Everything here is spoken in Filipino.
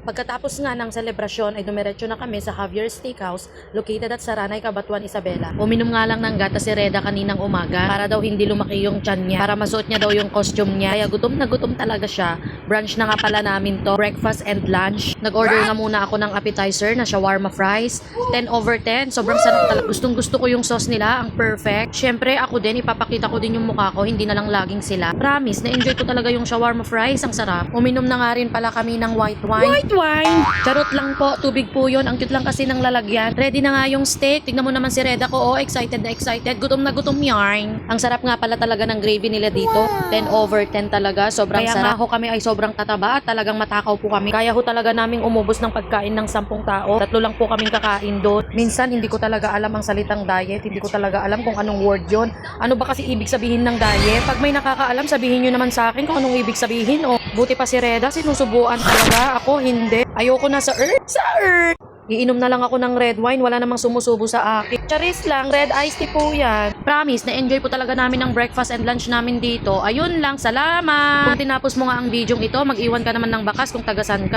Pagkatapos nga ng selebrasyon ay dumiretso na kami sa Javier Steakhouse located at Saranay, Cabanatuan, Isabela. Uminom nga lang ng gata si Reda kaninang umaga para daw hindi lumaki yung tiyan niya, para masuot niya daw yung costume niya. Kaya gutom na gutom talaga siya. Brunch na nga pala namin to, breakfast and lunch. Nag-order nga muna ako ng appetizer na shawarma fries, 10/10. Sobrang sarap talaga. Gustong gusto ko yung sauce nila, ang perfect. Syempre ako din, ipapakita ko din yung mukha ko, hindi na lang laging sila. Promise, na-enjoy ko talaga yung shawarma fries, ang sarap. Uminom na nga rin pala kami ng white wine. Charot lang po, tubig po yun. Ang cute lang kasi ng lalagyan. Ready na nga yung steak. Tignan mo naman si Reda ko. Oh, excited na excited. Gutom na gutom yarn. Ang sarap nga pala talaga ng gravy nila dito. 10/10 talaga. Sobrang sarap. Kaya nga ho kami ay sobrang tataba at talagang matakaw po kami. Kaya ho talaga naming umubos ng pagkain ng 10 tao. 3 lang po kaming kakain doon. Minsan hindi ko talaga alam ang salitang diet. Hindi ko talaga alam kung anong word yon. Ano ba kasi ibig sabihin ng diet? Pag may nakakaalam, sabihin nyo naman sa akin kung anong ibig sabihin. O, buti pa si Reda, sinusubuan talaga. Ako hindi. Ayoko na sa earth. Sa earth! Iinom na lang ako ng red wine. Wala namang sumusubo sa akin. Charis lang. Red iced tea po yan. Promise, na-enjoy po talaga namin ang breakfast and lunch namin dito. Ayun lang. Salamat! Kung tinapos mo nga ang video ito, mag-iwan ka naman ng bakas kung tagasan ka.